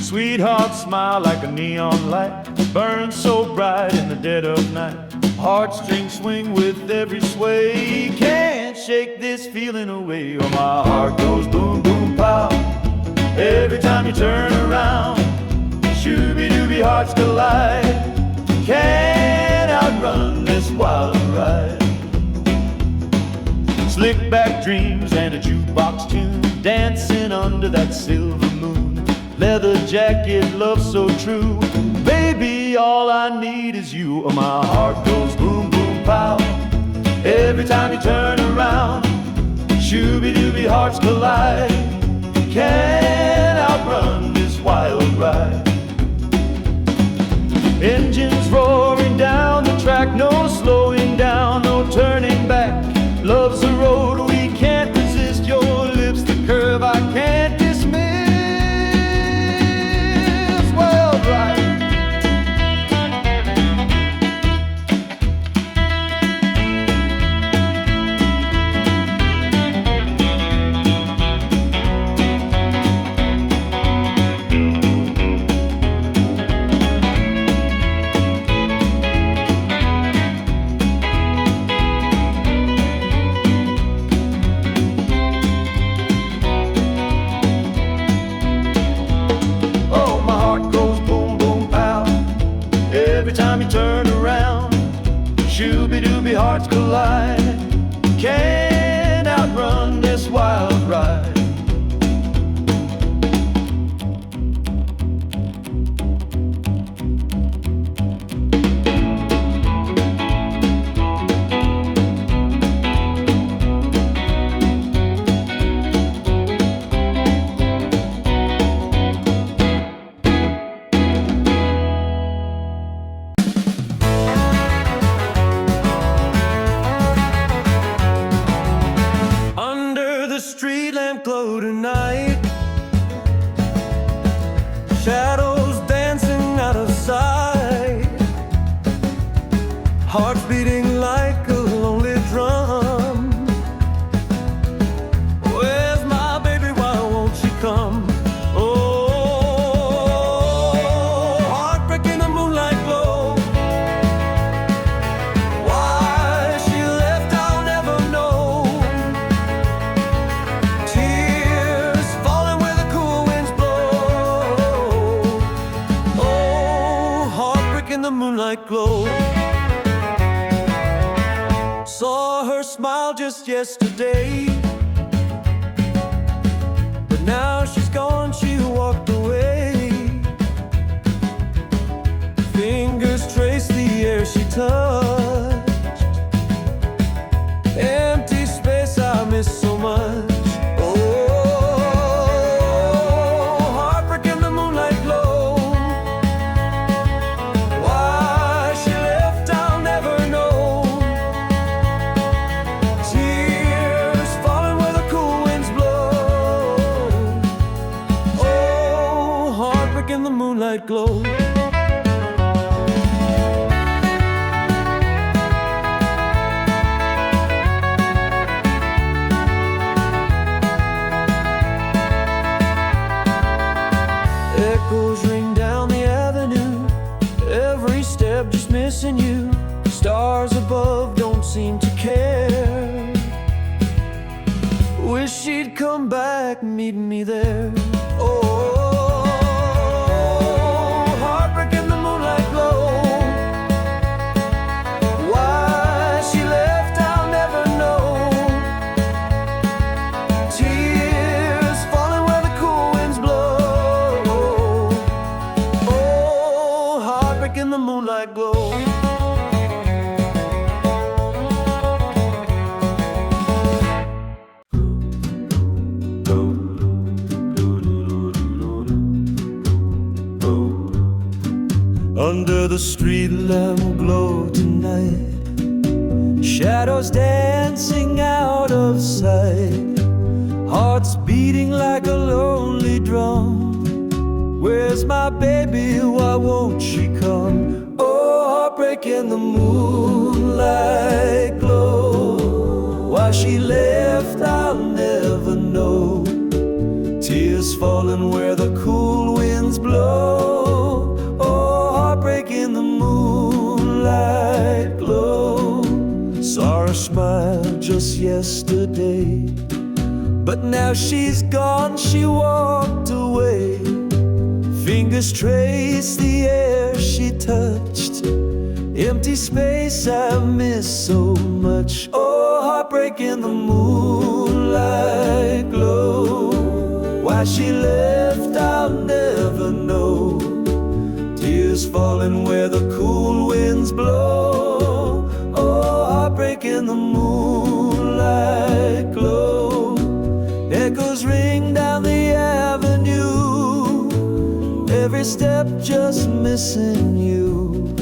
Sweetheart smile like a neon light, burns so bright in the dead of night. Heartstrings swing with every sway, can't shake this feeling away. Oh, my heart goes boom, boom, pow, every time you turn around. Shooby-dooby hearts collide, can't outrun this wild ride. Slick back dreams and a jukebox tune, dancing under that silver moon. Leather jacket, love so true, baby, all I need is you. Oh, my heart goes boom, boom, pow, every time you turn around. Shooby-dooby hearts collide, can't outrun this wild ride. Engines roaring down the track, no slowing down, no turning back. Love's a road we can't resist, your lips the curve I can't dismiss. Wild ride. Every time you turn around, shooby-dooby hearts collide, can't outrun this wild ride. Street lamp glow tonight, shadows dancing out of sight, hearts beating like a lonely drum. Where's my baby, why won't she come? Oh, heartbreak in the moonlight glow. Why she left I'll never know. In the moonlight glow, saw her smile just yesterday, but now she's gone, she walked away. Fingers trace the air she touched, empty space I miss so much. In the moonlight glow, echoes ring down the avenue, every step just missing you. Stars above don't seem to care. Wish she'd come back, meet me there. Oh, in the moonlight glow. Under the street lamp glow tonight, shadows dancing out of sight, hearts beating like a lonely drum. Where's my baby, why won't she come? Oh, heartbreak in the moonlight glow. Why she left, I'll never know. Tears falling where the cool wind winds blow. Oh, heartbreak in the moonlight glow. Saw her smile just yesterday, but now she's gone, she walked away. Fingers trace the air she touched, empty space I miss so much. Oh, heartbreak in the moonlight glow. Why she left, I'll never know. Tears falling where the cool winds blow. Oh, heartbreak in the moonlight glow. Echoes ring down the avenue, every step just missing you.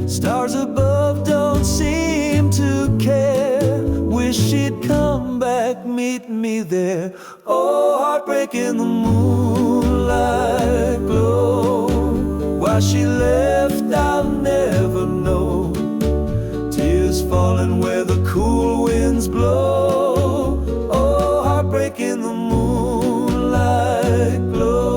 Stars above don't seem to care. Wish she'd come back, meet me there. Oh, heartbreak in the moonlight glow. Why she left, I'll never know. Tears falling where the cool winds blow. Oh, heartbreak in the moonlight glow.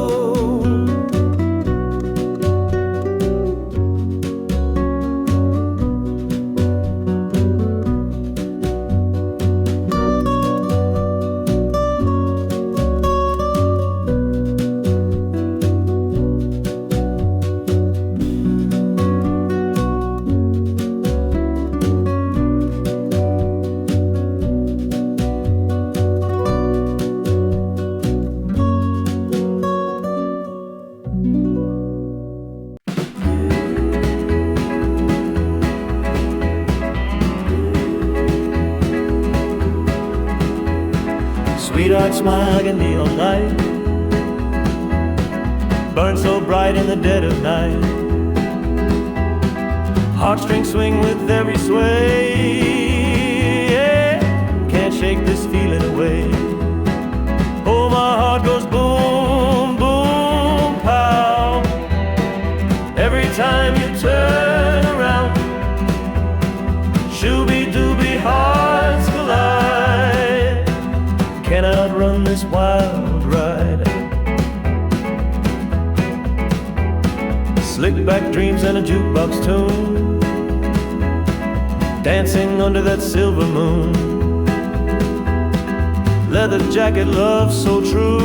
Sweetheart smile can be all night, burn so bright in the dead of night. Heartstrings swing with every sway, yeah. Can't shake this feeling away. Oh, my heart goes boom, boom, pow. Every time you turn around, shooby-dooby hearts collide. Cannot run this wild ride. Slick back dreams and a jukebox tune, dancing under that silver moon. Leather jacket, love so true.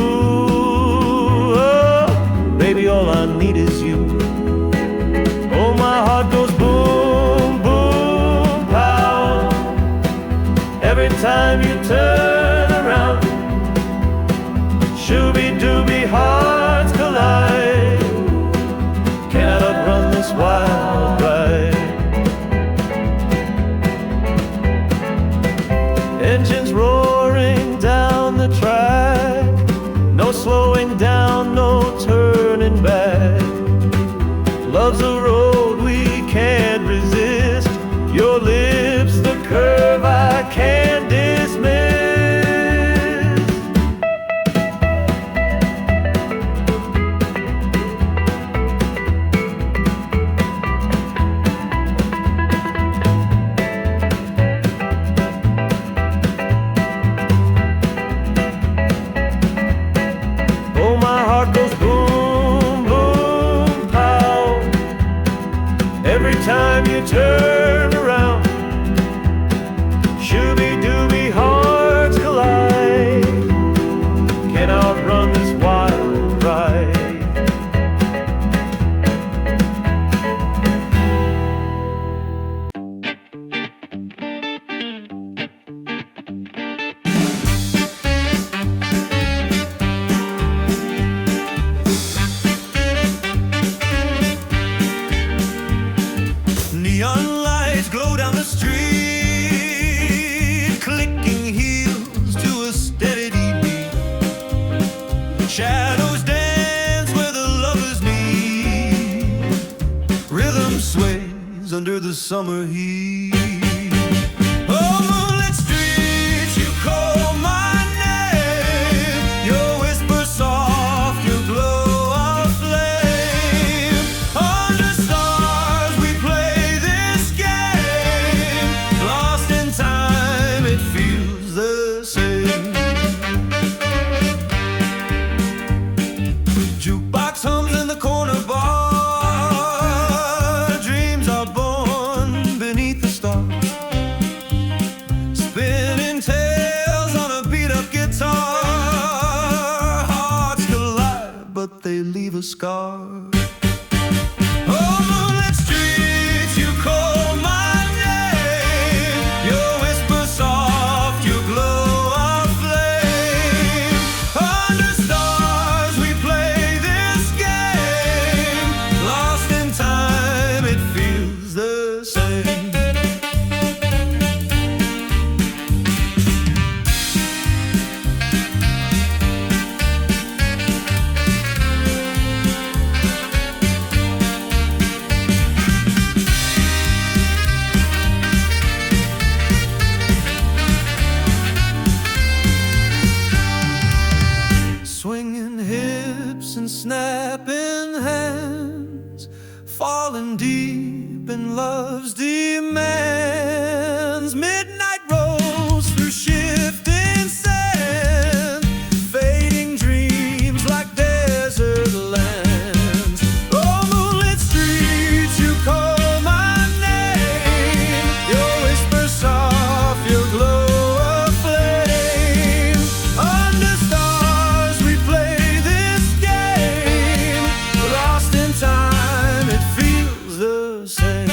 Oh, baby, all I need is you. Oh, my heart goes boom, boom, pow. Every time you turn around, shooby-dooby hearts collide. Can't outrun this wild ride. Engines roaring down the track, no slowing down, no turning back. Love's a road we can't resist. Your lips, the curve I can't dismiss. Oh, my heart goes boom, boom, pow. Every time you turn around, shooby-dooby hearts collide. Can't outrun this wild ride. Neon lights glow down the street, clicking heels to a steady beat. Shadows dance where the lovers meet. Rhythm sways under the summer heat. Oh, moonlit streets, you call my name. Your whisper soft, your glow of flame. Under stars we play this game. Lost in time, it feels the same. Jukebox hums a scar. Oh, moonlit streets, you call my name. Your whisper soft, your glow of flame. Under stars we play this game. Lost in time, it feels the same. Swinging hips and snapping hands, falling deep in love's demands. Midnight rolls through shifting sand, fading dreams like desert lands. Oh, moonlit streets, you call my name. Your whisper soft, your glow of flame. Under stars we play this game. Lost in time, it feels the same.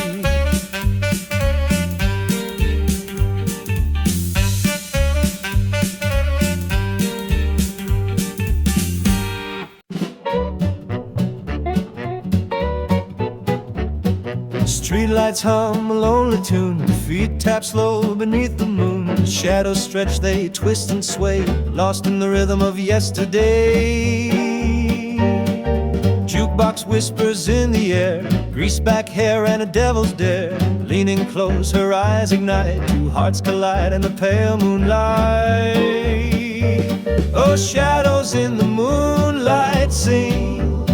Streetlights hum a lonely tune, feet tap slow beneath the moon. Shadows stretch, they twist and sway, lost in the rhythm of yesterday. Jukebox whispers in the air, greaseback hair and a devil's dare. Leaning close, her eyes ignite, two hearts collide in the pale moonlight. Oh, shadows in the moonlight sing,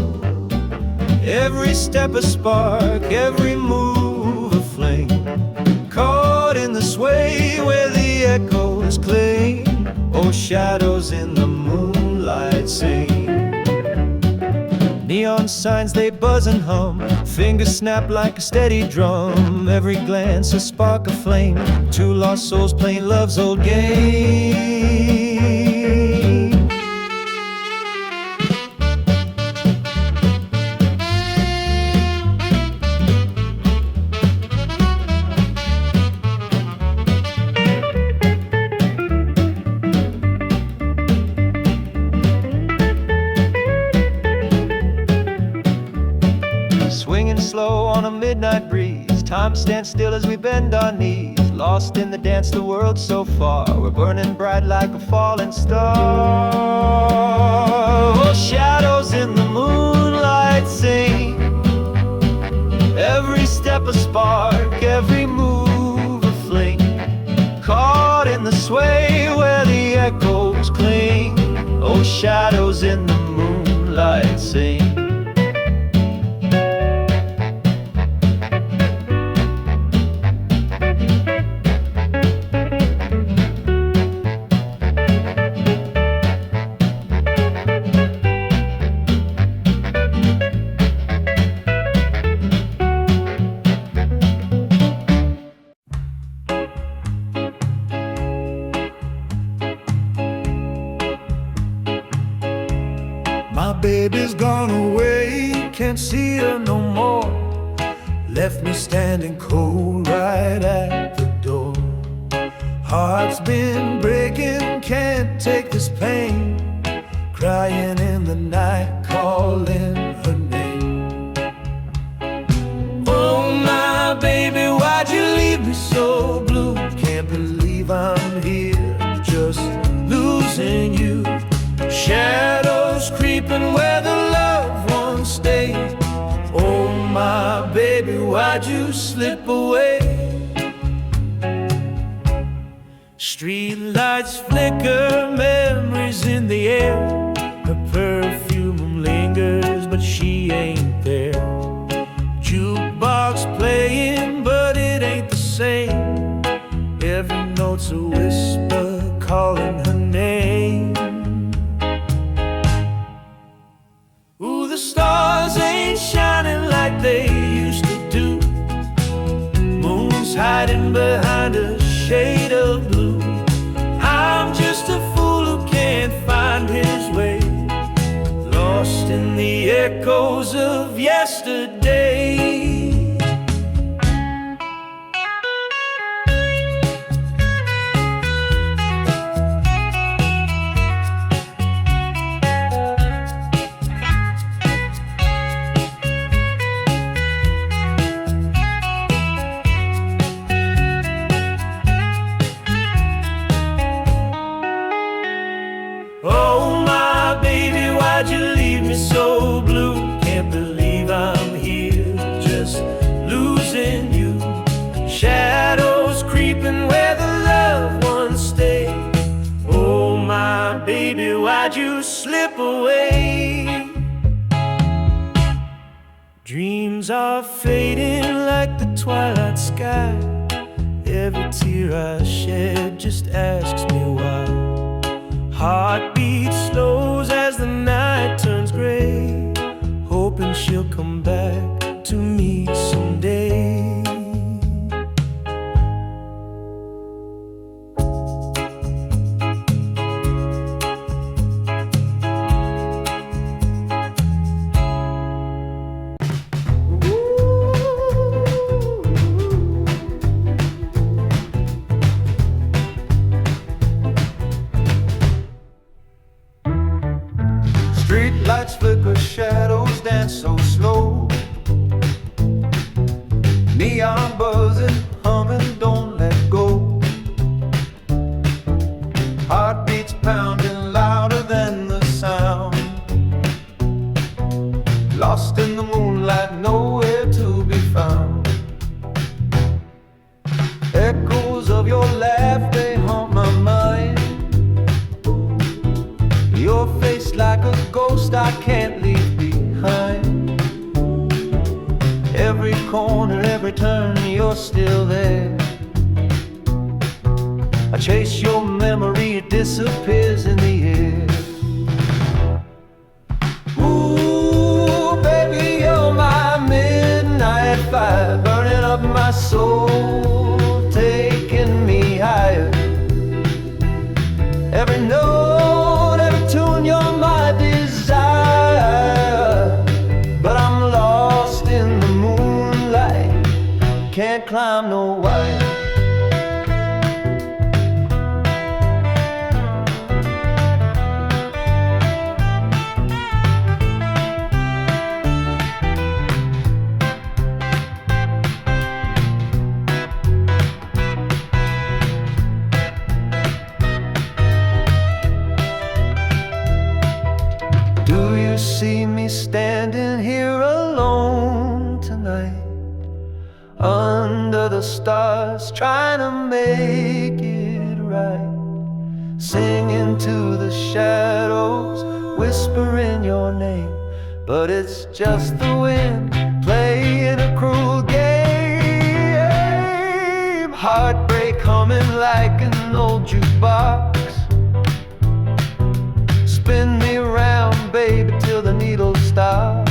every step a spark, every move a flame. Caught in the sway where the echoes cling. Oh, shadows in the moonlight sing. Neon signs, they buzz and hum, fingers snap like a steady drum. Every glance a spark of flame, two lost souls playing love's old game. Swinging slow on a midnight breeze, time stands still as we bend our knees. Lost in the dance, the world so far, we're burning bright like a falling star. Oh, shadows in the moonlight sing, every step a spark, every move a fling. Caught in the sway where the echoes cling. Oh, shadows in the moonlight sing. My baby's gone away, can't see her no more. Left me standing cold right at the door. Heart's been breaking, can't take this pain. Crying in the night, calling her name. Oh, my baby, why'd you leave me so blue? Can't believe I'm here, just losing you. Shadows creeping where the loved ones stay. Oh, my baby, why'd you slip away? Street lights flicker, memories in the air. Her perfume lingers, but she ain't there. Jukebox playing, but it ain't the same. Every note's a whisper calling her name. Ooh, the stars ain't shining like they used to do. Moon's hiding behind a shade of blue. I'm just a fool who can't Oh my baby, why'd you leave me so blue? Can't believe I'm here, just losing you. Shadows creeping where the loved ones stay. Oh my baby, why'd you slip away? Dreams are fading like the twilight sky. Every tear I shed just asks me why. Heartbeat slows as the night turns gray, hoping she'll come back to me someday. Street lights flicker, shadows dance so slow. Neon buzzing, humming, don't let go. Heartbeats pounding louder than the sound. Lost in the moonlight, nowhere to be found. Echoes of your laugh, they haunt my mind. Your face like a ghost I can't leave behind. Every corner, every turn, you're still there. I chase your memory, it disappears in the air. Ooh, baby, you're my midnight fire, burning up my soul, taking me higher. Every note, every tune, you're my desire. But I'm lost in the moonlight, can't climb no wire. Do you see me standing here alone tonight, under the stars, trying to make it right, singing to the shadows, whispering your name, but it's just the wind playing a cruel game. Heartbreak humming like an old jukebox. Spin me around, baby, till the needles stop.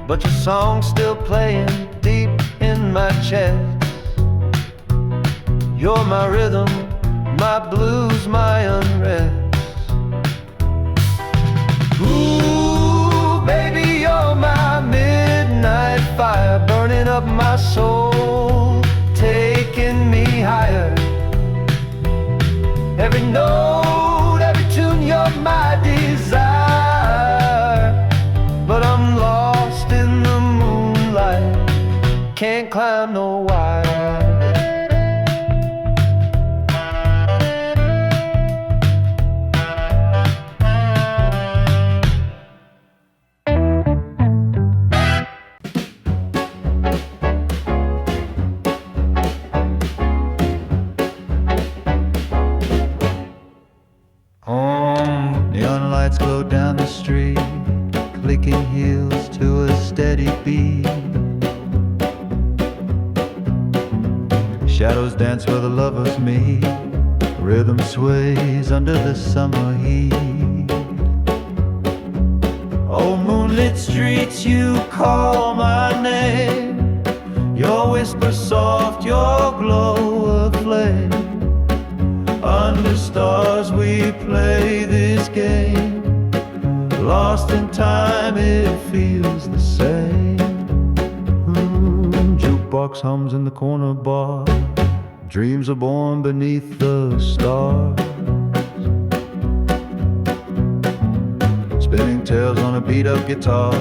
But your song's still playing deep in my chest. You're my rhythm, my blues, my unrest. Ooh, baby, you're my midnight fire, burning up my soul, taking me higher. Every note, every tune, you're my desire. But I'm lost in the moonlight, can't climb no wire. Neon lights glow down the street, clicking heels to a steady beat. Shadows dance where the lovers meet, rhythm sways under the summer heat. Oh, moonlit streets, you call my name, your whisper soft, your glow a flame. Under stars we play this game, lost in time it feels the same. Jukebox hums in the corner bar, dreams are born beneath the stars. Spinning tales on a beat up guitar,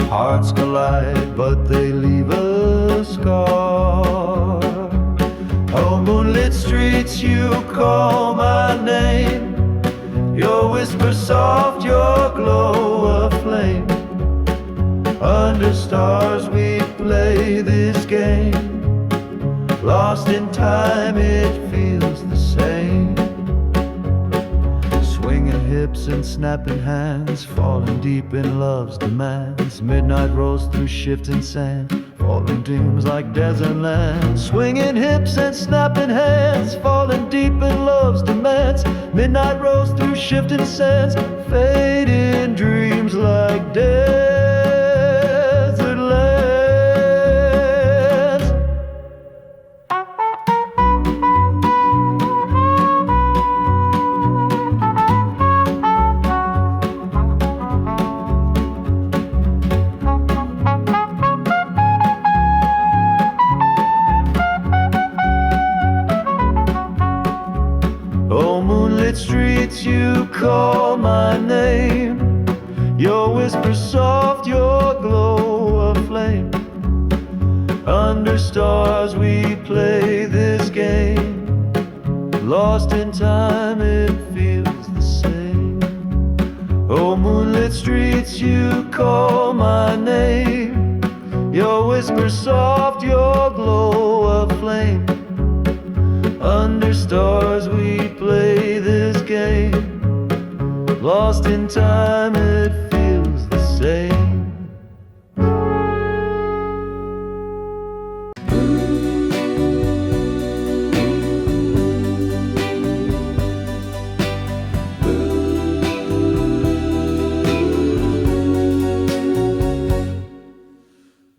hearts collide but they leave a scar. Oh, moonlit streets, you call my name, whisper soft, your glow aflame. Under stars we play this game. Lost in time, it feels the same. Swinging hips and snapping hands, falling deep in love's demands. Midnight rolls through shifting sand, falling dreams like desert land. Swinging hips and snapping hands, falling deep in love's demands. Midnight rolls through shifting sands, fading dreams like desert lands. Oh, moonlit streets, you call my name. Your whisper soft, your glow aflame. Under stars we play this game. Lost in time, it feels the same. Oh, moonlit streets, you call my name. Your whisper soft, your glow aflame. Under stars we play this game. Lost in time, it feels the same.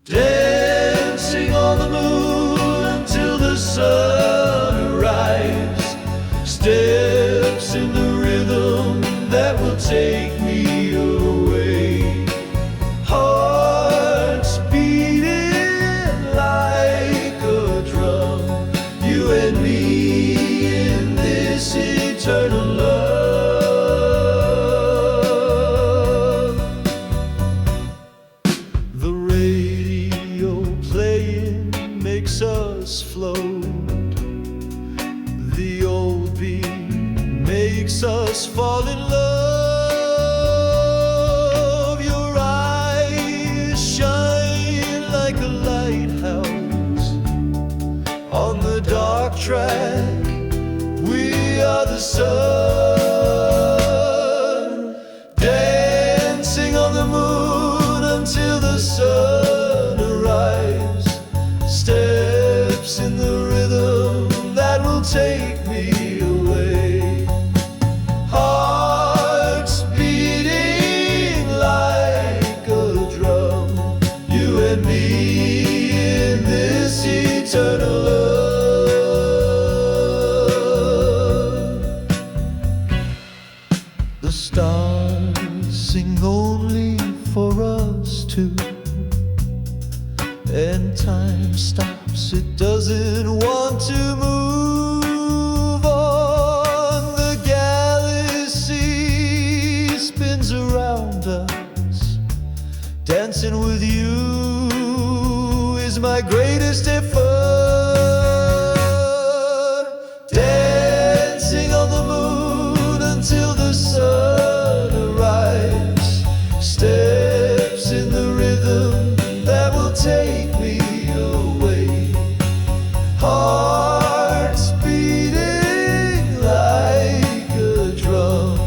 Dancing on the moon until the sun arrives. Steps in the rhythm that will take me away. Hearts beating like a drum. You and me in this eternal love. The radio playing makes us float. The old beat makes us fall in love. Your eyes shine like a lighthouse on the dark track. We are the sun, dancing on the moon until the sun arrives. Steps in the rhythm that will take me away. Hearts beating like a drum. You and me in this eternal love. The stars sing only for us two, and time stops, it doesn't want to move on. The galaxy spins around us. Dancing with you is my greatest effort. Dancing on the moon until the sun arrives. Steps in the rhythm that will take me away. Hearts beating like a drum.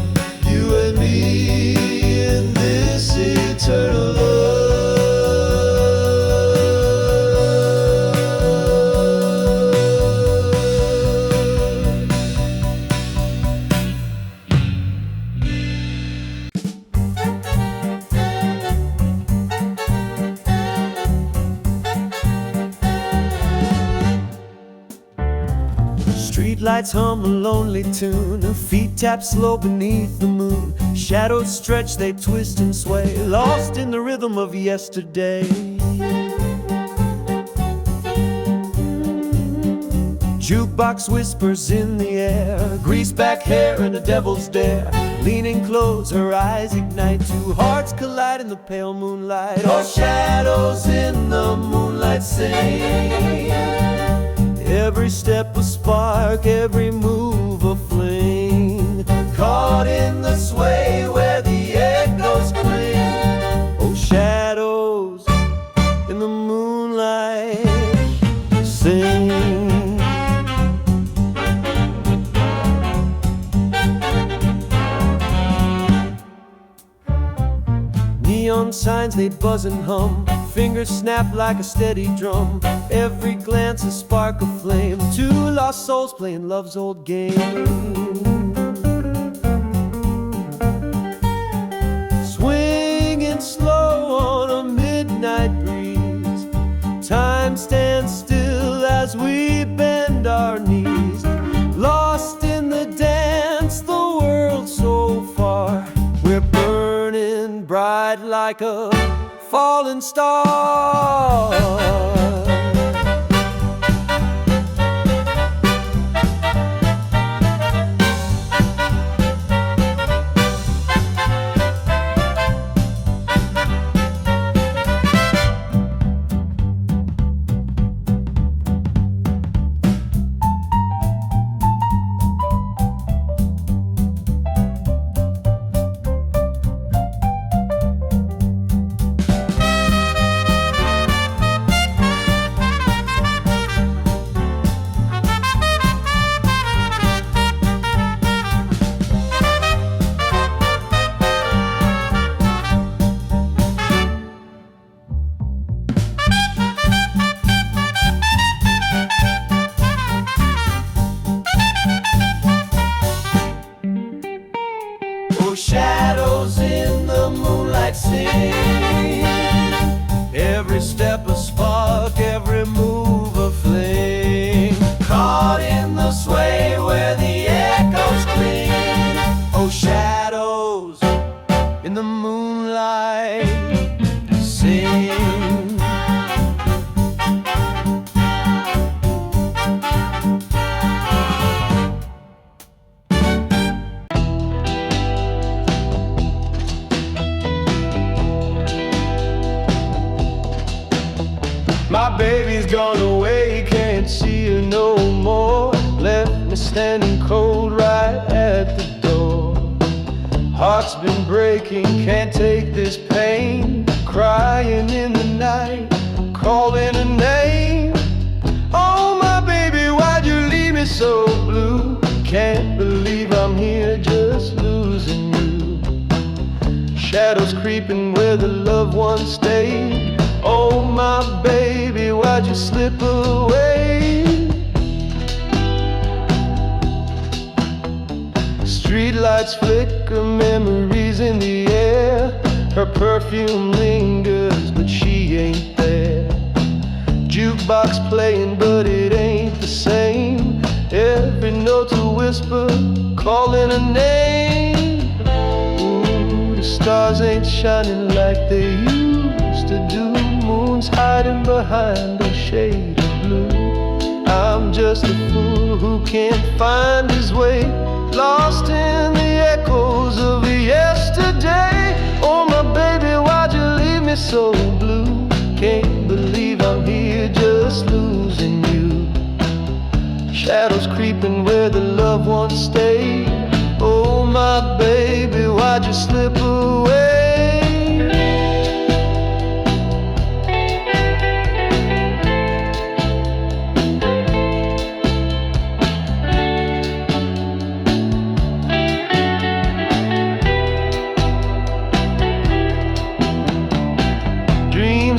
You and me in this eternal love. Streetlights hum a lonely tune, feet tap slow beneath the moon. Shadows stretch, they twist and sway, lost in the rhythm of yesterday. Jukebox whispers in the air, greased back hair and a devil's dare. Leaning close, her eyes ignite, two hearts collide in the pale moonlight. All shadows in the moonlight sing. Every step a spark, every move a flame. Caught in the the sway where the echoes cling. Oh, shadows in the moonlight sing. Neon signs, they buzz and hum, fingers snap like a steady drum. Every glance a spark of flame, two lost souls playing love's old game. Swinging slow on a midnight breeze, time stands still as we bend our knees. Lost in the dance, the world so far, we're burning bright like a fallen star. Shadows in the moonlight sing. Every step a spark, every move a flame. Caught in the sway where the echoes cling. Oh, shadows in the moonlight sing. My baby's gone away, can't see her no more. Left me standing cold right at the door. Heart's been breaking, can't take this pain. Crying in the night, calling her name. Oh, my baby, why'd you leave me so blue? Can't believe I'm here just losing you. Shadows creeping where the loved ones stayed. Oh, my baby, why'd you slip away? Streetlights flicker, memories in the air. Her perfume lingers, but she ain't there. Jukebox playing, but it ain't the same. Every note's a whisper, calling her name. Ooh, the stars ain't shining like they used to do. Moon's hiding behind a shade of blue. I'm just a fool who can't find his way, lost in the echoes of yesterday. Oh, my baby, why'd you leave me so blue? Can't believe I'm here just losing you. Shadows creeping where the loved ones stay. Oh, my baby, why'd you slip away?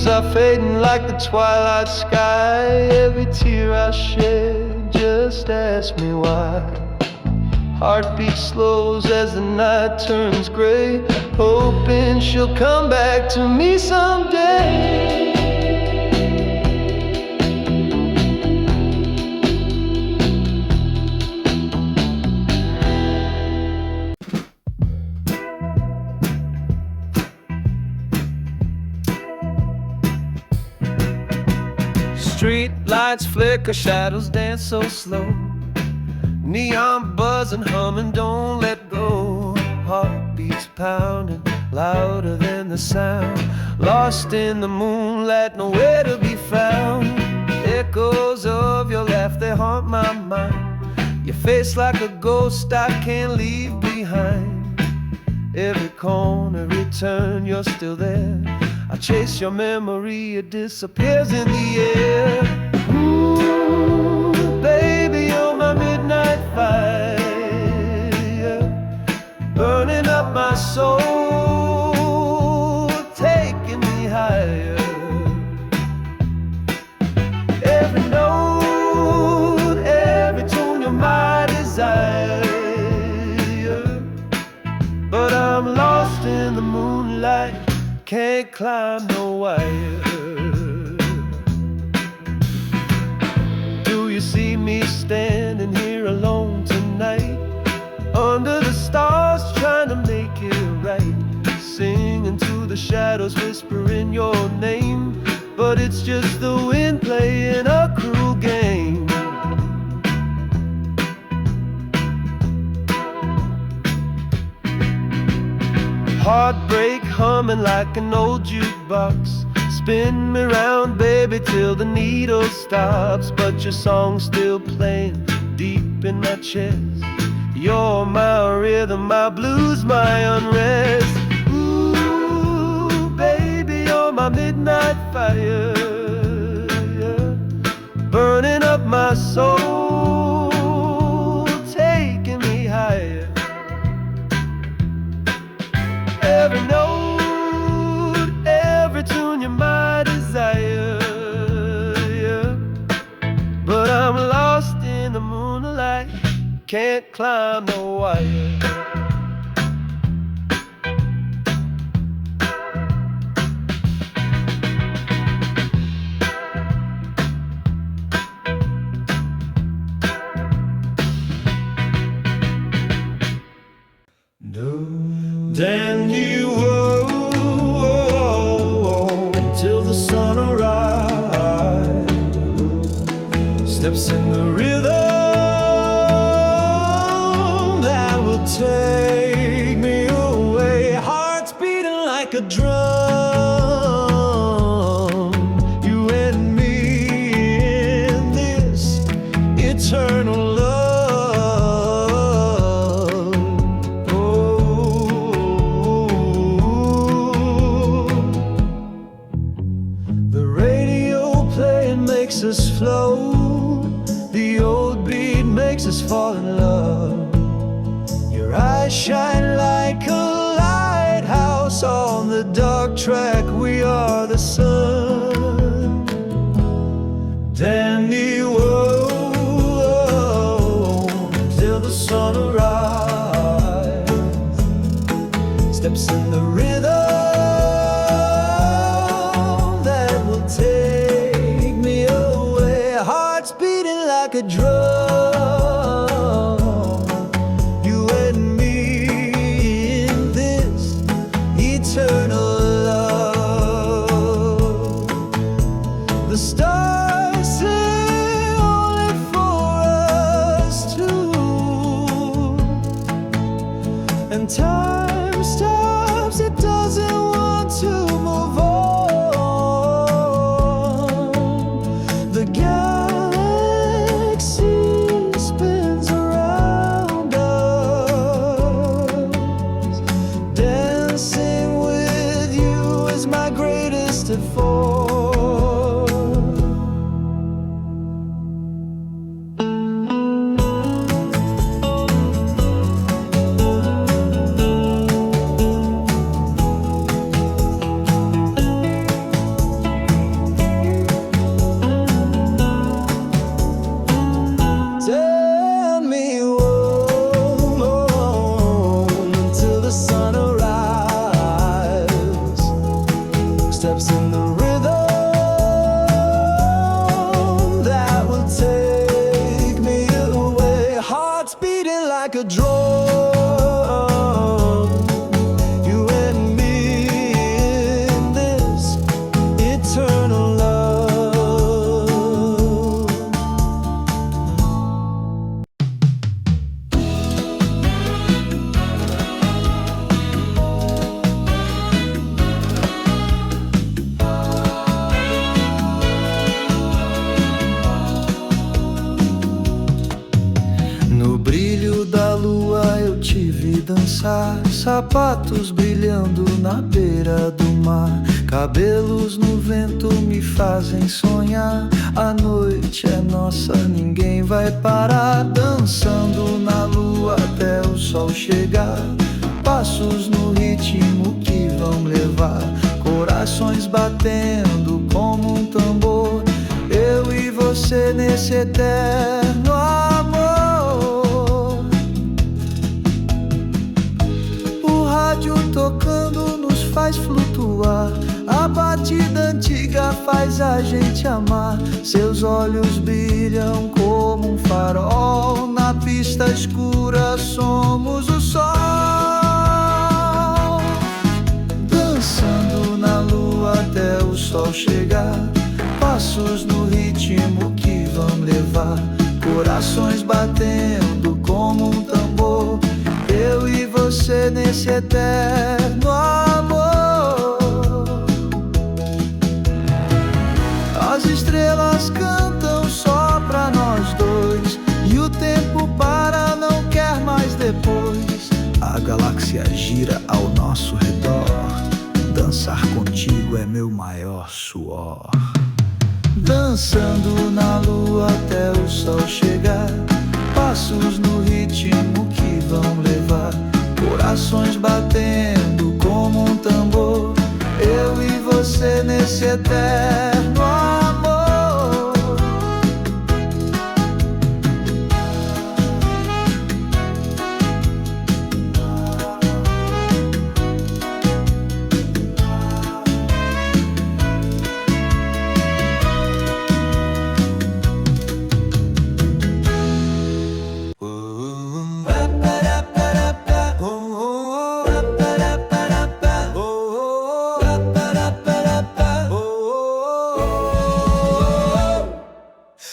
Are fading like the twilight sky. Every tear I shed, just ask me why. Heartbeat slows as the night turns gray, hoping she'll come back to me someday. Street lights flicker, shadows dance so slow. Neon buzz and humming, don't let go. Heartbeats pounding, louder than the sound. Lost in the moonlight, nowhere to be found. Echoes of your laugh, they haunt my mind. Your face like a ghost I can't leave behind. Every corner, every turn, you're still there. I chase your memory, it disappears in the air. Ooh, baby, you're my midnight fire, burning up my soul, taking me higher. Every note, every tune, you're my desire. But I'm lost in the moonlight, can't climb no wire. Do you see me standing here alone tonight, under the stars trying to make it right, singing to the shadows, whispering your name, but it's just the wind playing a cruel game. Heartbreak humming like an old jukebox, spin me round, baby, till the needle stops. But your song's still playing deep in my chest. You're my rhythm, my blues, my unrest. Ooh, baby, you're my midnight fire, burning up my soul, taking me higher. Every note, every tune, you're my desire, but I'm lost in the moonlight, can't climb no wire. Dandy, whoa, till the sun arise, steps in the rhythm that will take me away. Heart's beating like a drum, you and me in this eternal love. Makes us float, the old beat makes us fall in love. Your eyes shine like a lighthouse on the dark track, we are the sun. Dandy, whoa, till the sun arise, steps in the rhythm that will take like a drum, you and me in this eternal love. The stars sing only for us two, and time stops, it doesn't want to move on. The spins around us, dancing with you is my greatest effort. sapatos brilhando na beira do mar. Cabelos no vento me fazem sonhar. A noite é nossa, ninguém vai parar. Dançando na lua até o sol chegar. Passos no ritmo que vão levar. Corações batendo como um tambor. Eu e você nesse eterno amor. O rádio tocando nos faz flutuar. A batida antiga faz a gente amar. Seus olhos brilham como um farol. Na pista escura somos o sol. Dançando na lua até o sol chegar. Passos no ritmo que vão levar. Corações batendo como um tambor. Eu e você nesse eterno amor. As estrelas cantam só pra nós dois. E o tempo para, não quer mais depois. A galáxia gira ao nosso redor. Dançar contigo é meu maior suor. Dançando na lua até o sol chegar. Passos no ritmo que vão levar. Corações batendo como um tambor. Eu e você nesse eterno amor.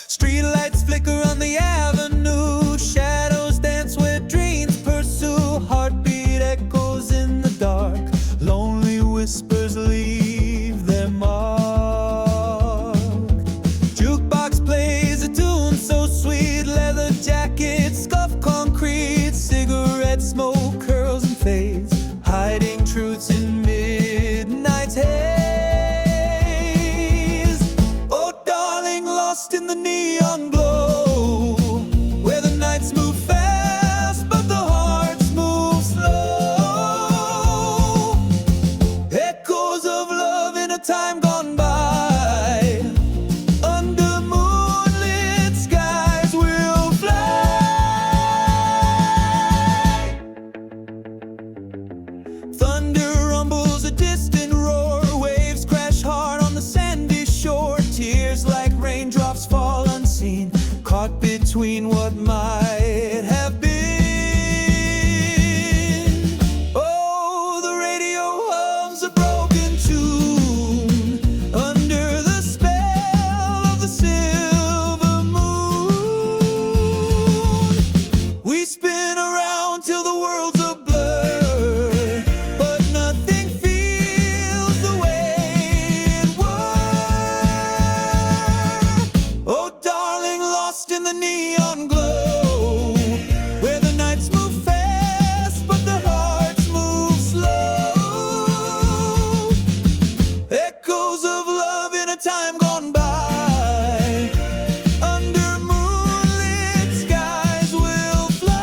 Streetlights flicker on the avenue. Shadows dance where dreams pursue. Heartbeat echoes in the dark. Lonely whispers leave their mark. Jukebox plays a tune so sweet. Leather jacket, scuff concrete. Cigarette smoke curls and fades. Hiding truths in midnight's haze. Oh darling, lost in the neon glow, where the nights move fast but the hearts move slow. Echoes of love in a time gone by. Under moonlit skies we'll fly. Thunder rumbles a distant roar. Waves crash hard on the sandy shore. Tears like raindrops fall unseen, caught between what might have been. Oh, the radio hums a broken tune under the spell of the silver moon. We spin around till the world's a blur, but nothing feels the way it was. Oh darling, lost in the neon glow, where the nights move fast but the hearts move slow. Echoes of love in a time gone by. Under moonlit skies we'll fly.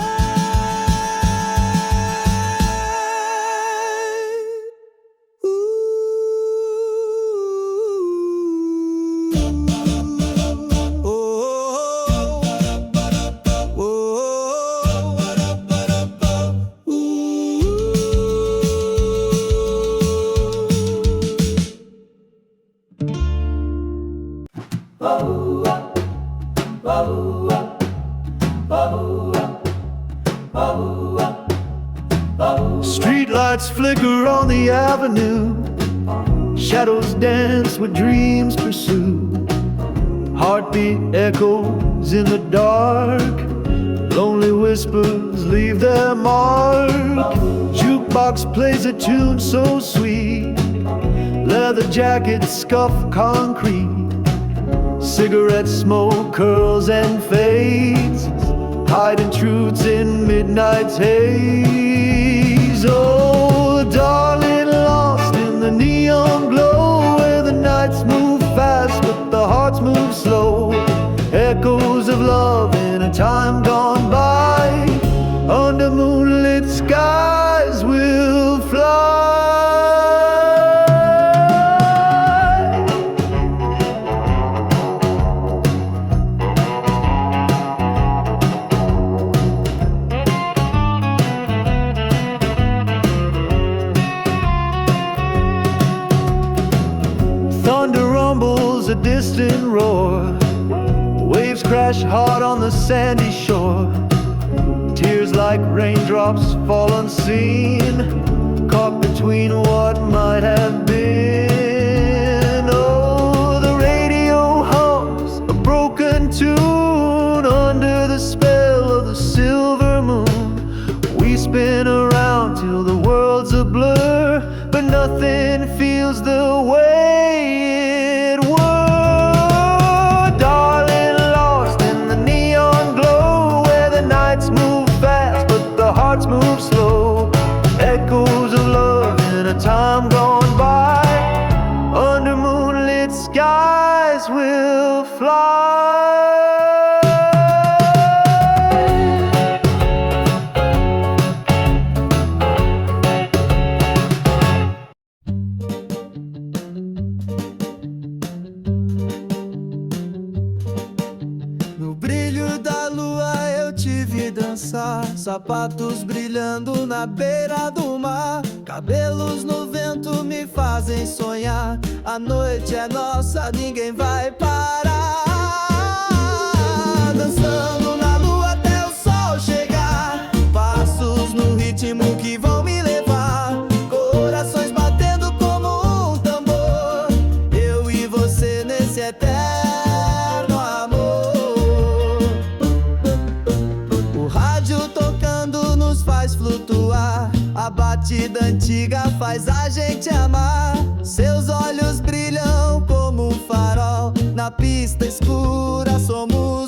Streetlights flicker on the avenue. Shadows dance where dreams pursue. Heartbeat echoes in the dark. Lonely whispers leave their mark. Jukebox plays a tune so sweet. Leather jacket scuff concrete. Cigarette smoke curls and fades. Hiding truths in midnight's haze. So, darling, lost in the neon glow, where the nights move fast but the hearts move slow. Echoes of love in a time gone by, under moonlit skies we'll fly. Thunder rumbles a distant roar, waves crash hard on the sandy shore. Tears like raindrops fall unseen, caught between what might have been. Oh, the radio hums a broken tune under the spell of the silver moon. We spin around till the world's a blur, but nothing feels the way it were. Darling, lost in the neon glow, where the nights move fast but the hearts move slow. Echoes of love in a time gone by, under moonlit skies we'll fly. No brilho da lua eu te vi dançar, sapatos brilhando na beira do mar. Cabelos no vento me fazem sonhar, a noite é nossa, ninguém vai parar. Dançando na lua até o sol chegar, passos no ritmo que vão me levar. Corações batendo como um tambor, eu e você nesse eterno amor. O rádio tocando nos faz flutuar, a batida antiga faz a gente amar. Seus olhos brilham como um farol, na pista escura somos